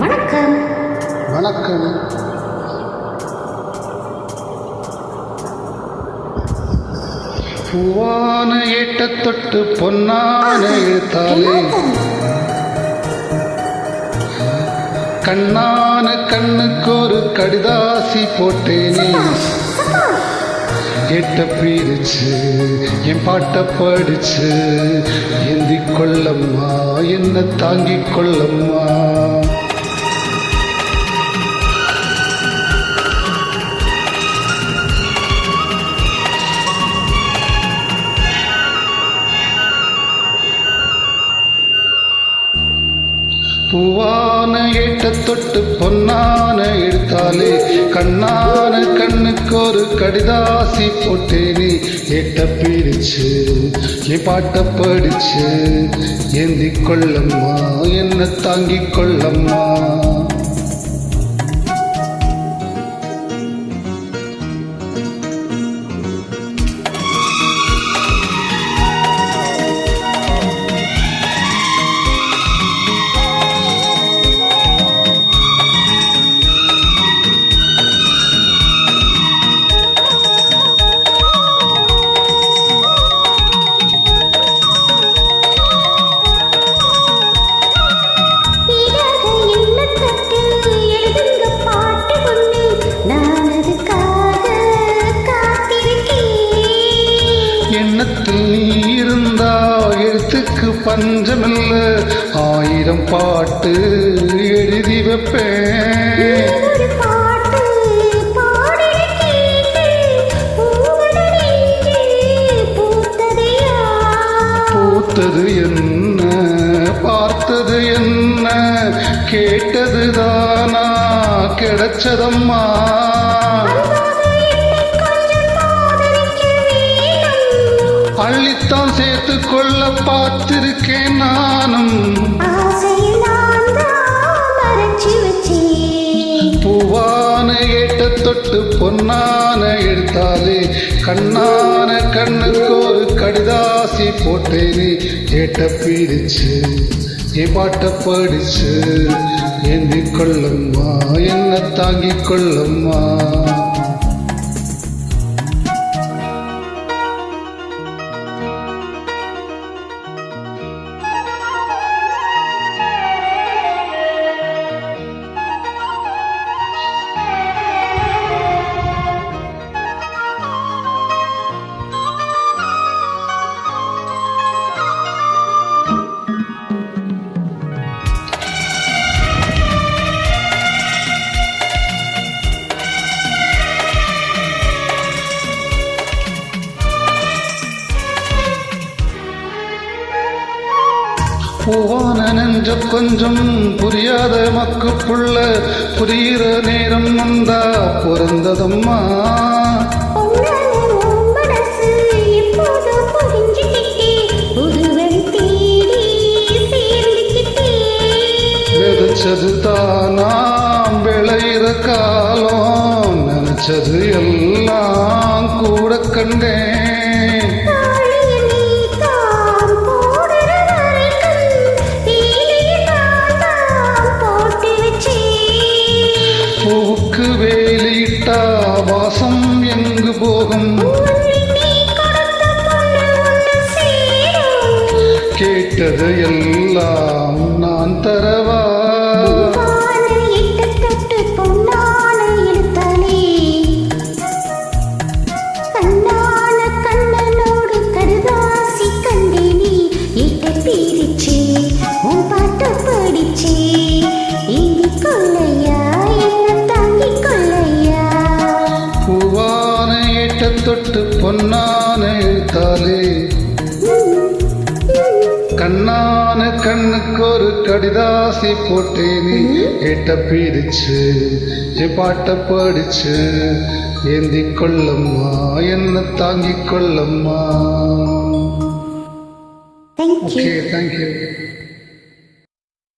வணக்கம். வணக்கம். பூவான ஏட்ட தொட்டு பொன்னான எழுத்தாலே கண்ணான கண்ணுக்கு ஒரு கடிதாசி போட்டேனே. எட்ட பிரிச்சு என் பாட்ட படிச்சு ஏந்தி கொள்ளம்மா, என்ன தாங்கிக் கொள்ளம்மா. பூவான ஏட்ட தொட்டு பொன்னான எடுத்தாலே கண்ணான கண்ணுக்கு ஒரு கடிதாசி போட்டேனே. ஏட்ட பிரிச்சு என் பாட்ட படிச்சு ஏந்தி கொள்ளம்மா, என்ன தாங்கிக் கொள்ளம்மா. எண்ணத்தில் நீ இருந்தா எழுத்துக்கு பஞ்சமில்ல, 1000 பாட்டு எழுதி வைப்பேன். பூத்தது என்ன பார்த்தது என்ன கேட்டதுதானா கிடைச்சதம்மா. அள்ளித்தான் சேர்த்து கொள்ள பார்த்திருக்கேன் நானும். பூவான ஏட்ட தொட்டு பொன்னான எடுத்தாலே கண்ணான கண்ணுக்கு ஒரு கடிதாசி போட்டேனே. ஏட்ட பிரிச்சு என் பாட்ட படிச்சு ஏந்தி கொள்ளம்மா, என்ன தாங்கிக் கொள்ளம்மா. பூவான நெஞ்ச கொஞ்சம் புரியாத மக்குப்புள்ள புரிகிற நேரம் வந்தா பொருந்ததம்மா. விதைச்சது தானாம் விளையிற காலம், நினைச்சது எல்லாம் கூட கண்டேன். பூவுக்கு வேலியிட்டா வாசம் எங்கு போகும், கேட்டது எல்லாம் நான் தரவா. தொட்டு பொன்னான எழுத்தாலே கண்ணான கண்ணுக்கு ஒரு கடிதாசி போட்டேனே. ஏட்ட பிரிச்சு என் பாட்ட படிச்சு ஏந்தி கொள்ளம்மா, என்ன தாங்கிக் கொள்ளம்மா. Thank you. Okay, thank you.